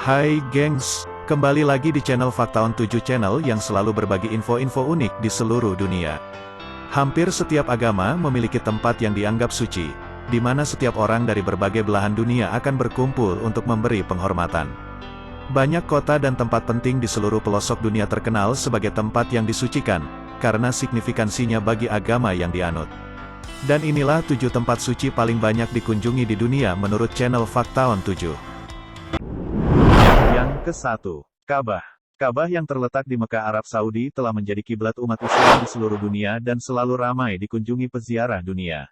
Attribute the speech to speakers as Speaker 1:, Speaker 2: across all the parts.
Speaker 1: Hai gengs, kembali lagi di channel Fakta on 7 channel yang selalu berbagi info-info unik di seluruh dunia. Hampir setiap agama memiliki tempat yang dianggap suci, di mana setiap orang dari berbagai belahan dunia akan berkumpul untuk memberi penghormatan. Banyak kota dan tempat penting di seluruh pelosok dunia terkenal sebagai tempat yang disucikan, karena signifikansinya bagi agama yang dianut. Dan inilah 7 tempat suci paling banyak dikunjungi di dunia menurut channel Fakta on 7. Yang ke-1, Ka'bah. Ka'bah yang terletak di Mekah, Arab Saudi telah menjadi kiblat umat Islam di seluruh dunia dan selalu ramai dikunjungi peziarah dunia.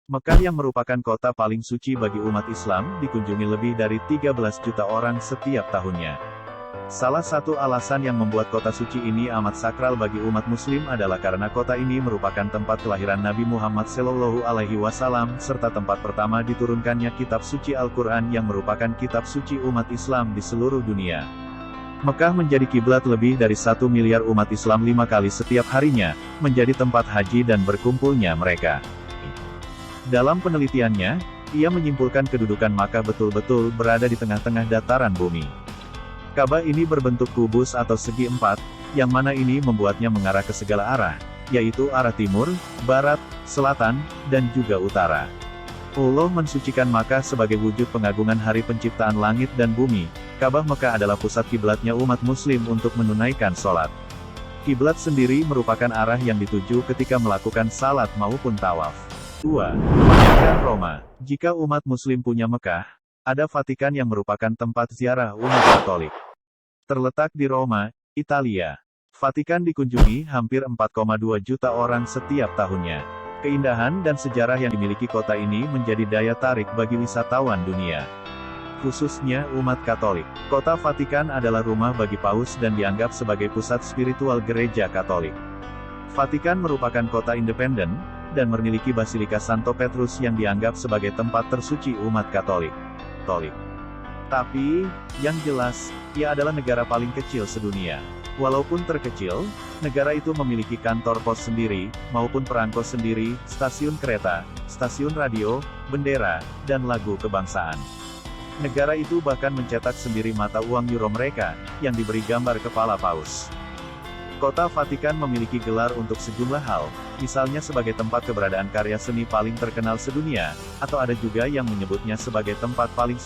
Speaker 1: Mekah yang merupakan kota paling suci bagi umat Islam dikunjungi lebih dari 13 juta orang setiap tahunnya. Salah satu alasan yang membuat kota suci ini amat sakral bagi umat Muslim adalah karena kota ini merupakan tempat kelahiran Nabi Muhammad SAW, serta tempat pertama diturunkannya kitab suci Al-Quran yang merupakan kitab suci umat Islam di seluruh dunia. Mekah menjadi kiblat lebih dari 1 miliar umat Islam 5 kali setiap harinya, menjadi tempat haji dan berkumpulnya mereka. Dalam penelitiannya, ia menyimpulkan kedudukan Makkah betul-betul berada di tengah-tengah dataran bumi. Ka'bah ini berbentuk kubus atau segi empat, yang mana ini membuatnya mengarah ke segala arah, yaitu arah timur, barat, selatan, dan juga utara. Allah mensucikan Makkah sebagai wujud pengagungan hari penciptaan langit dan bumi. Ka'bah Mekah adalah pusat kiblatnya umat Muslim untuk menunaikan sholat. Kiblat sendiri merupakan arah yang dituju ketika melakukan salat maupun tawaf. 2. Vatikan Roma. Jika umat Muslim punya Mekah, ada Vatikan yang merupakan tempat ziarah umat Katolik. Terletak di Roma, Italia. Vatikan dikunjungi hampir 4,2 juta orang setiap tahunnya. Keindahan dan sejarah yang dimiliki kota ini menjadi daya tarik bagi wisatawan dunia, khususnya umat Katolik. Kota Vatikan adalah rumah bagi Paus dan dianggap sebagai pusat spiritual Gereja Katolik. Vatikan merupakan kota independen, dan memiliki Basilika Santo Petrus yang dianggap sebagai tempat tersuci umat Katolik. Tapi, yang jelas, ia adalah negara paling kecil sedunia. Walaupun terkecil, negara itu memiliki kantor pos sendiri, maupun perangko sendiri, stasiun kereta, stasiun radio, bendera, dan lagu kebangsaan. Negara itu bahkan mencetak sendiri mata uang euro mereka, yang diberi gambar kepala paus. Kota Vatikan memiliki gelar untuk sejumlah hal, misalnya sebagai tempat keberadaan karya seni paling terkenal sedunia, atau ada juga yang menyebutnya sebagai tempat paling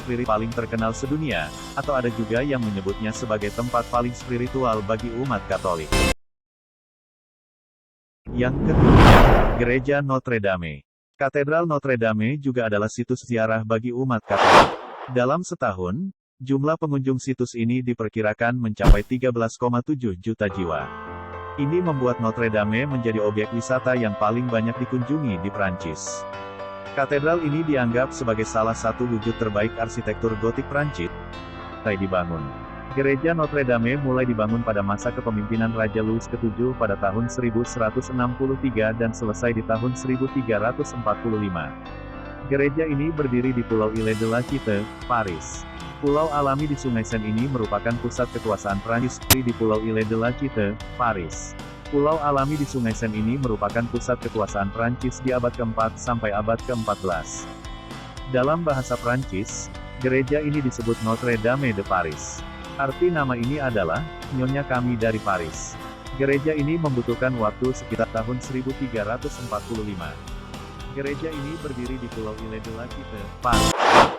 Speaker 1: terkenal sedunia, atau ada juga yang menyebutnya sebagai tempat paling spiritual bagi umat Katolik. Yang ketiga, Gereja Notre Dame. Katedral Notre Dame juga adalah situs ziarah bagi umat Katolik. Dalam setahun, jumlah pengunjung situs ini diperkirakan mencapai 13,7 juta jiwa. Ini membuat Notre Dame menjadi objek wisata yang paling banyak dikunjungi di Prancis. Katedral ini dianggap sebagai salah satu wujud terbaik arsitektur gotik Prancis. Dibangun. Gereja Notre Dame mulai dibangun pada masa kepemimpinan Raja Louis VII pada tahun 1163 dan selesai di tahun 1345. Gereja ini berdiri di Pulau Île de la Cité, Paris. Pulau alami di Sungai Seine ini merupakan pusat kekuasaan Prancis di Pulau Île de la Cité, Paris. Pulau alami di Sungai Seine ini merupakan pusat kekuasaan Prancis di abad ke-4 sampai abad ke-14. Dalam bahasa Prancis, gereja ini disebut Notre Dame de Paris. Arti nama ini adalah, Nyonya Kami dari Paris. Gereja ini membutuhkan waktu sekitar tahun 1345. Gereja ini berdiri di Pulau Île de la Cité, Paris.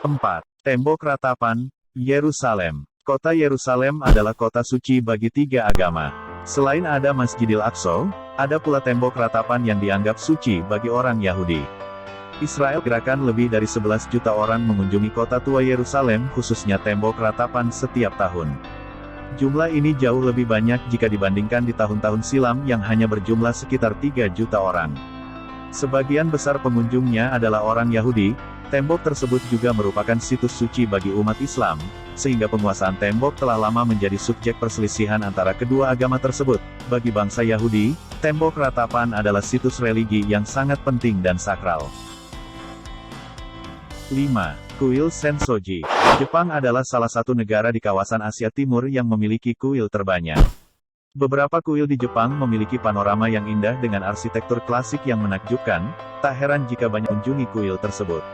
Speaker 1: 4. Tembok Ratapan, Yerusalem. Kota Yerusalem adalah kota suci bagi 3 agama. Selain ada Masjidil Aqsa, ada pula tembok ratapan yang dianggap suci bagi orang Yahudi. Israel gerakan lebih dari 11 juta orang mengunjungi kota tua Yerusalem, khususnya tembok ratapan setiap tahun. Jumlah ini jauh lebih banyak jika dibandingkan di tahun-tahun silam yang hanya berjumlah sekitar 3 juta orang. Sebagian besar pengunjungnya adalah orang Yahudi. Tembok tersebut juga merupakan situs suci bagi umat Islam, sehingga penguasaan tembok telah lama menjadi subjek perselisihan antara kedua agama tersebut. Bagi bangsa Yahudi, tembok ratapan adalah situs religi yang sangat penting dan sakral. 5. Kuil Sensoji. Jepang adalah salah satu negara di kawasan Asia Timur yang memiliki kuil terbanyak. Beberapa kuil di Jepang memiliki panorama yang indah dengan arsitektur klasik yang menakjubkan, tak heran jika banyak mengunjungi kuil tersebut.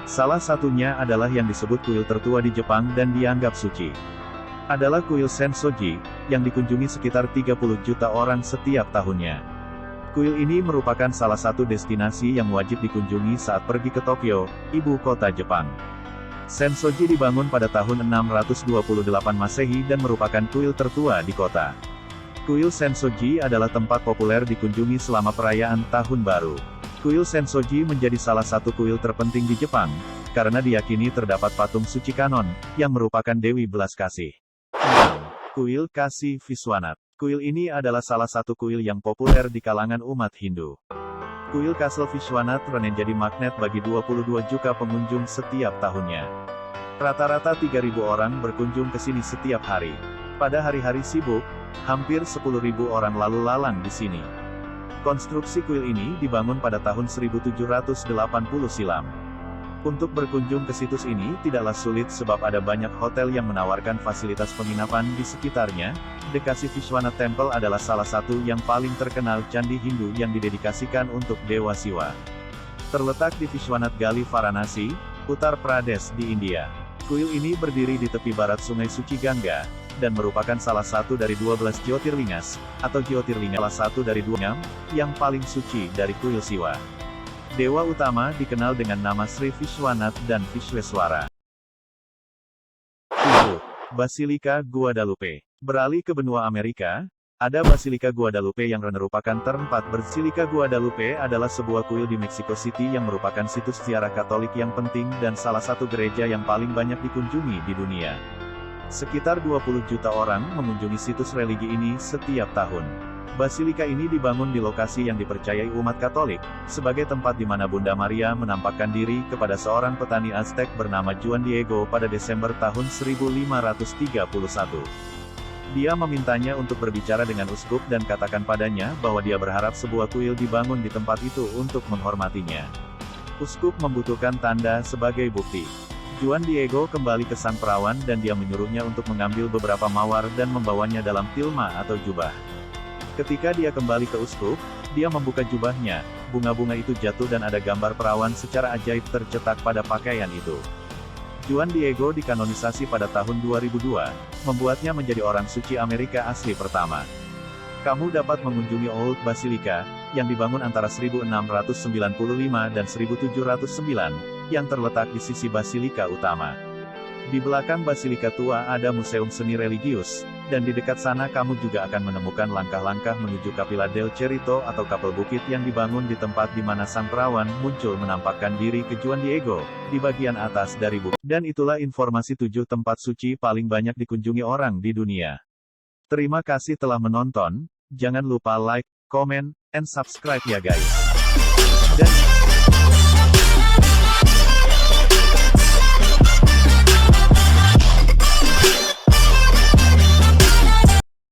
Speaker 1: Salah satunya adalah yang disebut kuil tertua di Jepang dan dianggap suci. Adalah kuil Sensoji, yang dikunjungi sekitar 30 juta orang setiap tahunnya. Kuil ini merupakan salah satu destinasi yang wajib dikunjungi saat pergi ke Tokyo, ibu kota Jepang. Sensoji dibangun pada tahun 628 Masehi dan merupakan kuil tertua di kota. Kuil Sensoji adalah tempat populer dikunjungi selama perayaan Tahun Baru. Kuil Sensoji menjadi salah satu kuil terpenting di Jepang, karena diyakini terdapat patung suci Kanon, yang merupakan Dewi Belas Kasih. 6. Kuil Kashi Vishwanath. Kuil ini adalah salah satu kuil yang populer di kalangan umat Hindu. Kuil Kashi Vishwanath menjadi magnet bagi 22 juta pengunjung setiap tahunnya. Rata-rata 3.000 orang berkunjung ke sini setiap hari. Pada hari-hari sibuk, hampir 10.000 orang lalu lalang di sini. Konstruksi kuil ini dibangun pada tahun 1780 silam. Untuk berkunjung ke situs ini tidaklah sulit sebab ada banyak hotel yang menawarkan fasilitas penginapan di sekitarnya. The Kashi Vishwanath Temple adalah salah satu yang paling terkenal candi Hindu yang didedikasikan untuk Dewa Siwa. Terletak di Vishwanath Gali, Varanasi, Uttar Pradesh di India. Kuil ini berdiri di tepi barat Sungai Suci Gangga, dan merupakan salah satu dari 12 Jyotirlingas, atau Jyotirlinga salah satu dari 2 yang paling suci dari kuil Siwa. Dewa utama dikenal dengan nama Sri Vishwanath dan Vishweswara. 7. Basilika Guadalupe. Beralih ke benua Amerika, ada Basilika Guadalupe yang merupakan terempat. Basilika Guadalupe adalah sebuah kuil di Mexico City yang merupakan situs ziarah Katolik yang penting dan salah satu gereja yang paling banyak dikunjungi di dunia. Sekitar 20 juta orang mengunjungi situs religi ini setiap tahun. Basilika ini dibangun di lokasi yang dipercayai umat Katolik, sebagai tempat di mana Bunda Maria menampakkan diri kepada seorang petani Aztec bernama Juan Diego pada Desember tahun 1531. Dia memintanya untuk berbicara dengan uskup dan katakan padanya bahwa dia berharap sebuah kuil dibangun di tempat itu untuk menghormatinya. Uskup membutuhkan tanda sebagai bukti. Juan Diego kembali ke sang perawan dan dia menyuruhnya untuk mengambil beberapa mawar dan membawanya dalam tilma atau jubah. Ketika dia kembali ke uskup, dia membuka jubahnya, bunga-bunga itu jatuh dan ada gambar perawan secara ajaib tercetak pada pakaian itu. Juan Diego dikanonisasi pada tahun 2002, membuatnya menjadi orang suci Amerika asli pertama. Kamu dapat mengunjungi Old Basilica, yang dibangun antara 1695 dan 1709, yang terletak di sisi Basilika utama. Di belakang Basilika tua ada Museum Seni Religius, dan di dekat sana kamu juga akan menemukan langkah-langkah menuju Capilla del Cerrito atau kapel bukit yang dibangun di tempat di mana sang perawan muncul menampakkan diri ke Juan Diego, di bagian atas dari bukit. Dan itulah informasi 7 tempat suci paling banyak dikunjungi orang di dunia. Terima kasih telah menonton, jangan lupa like, comment, and subscribe ya guys. Dan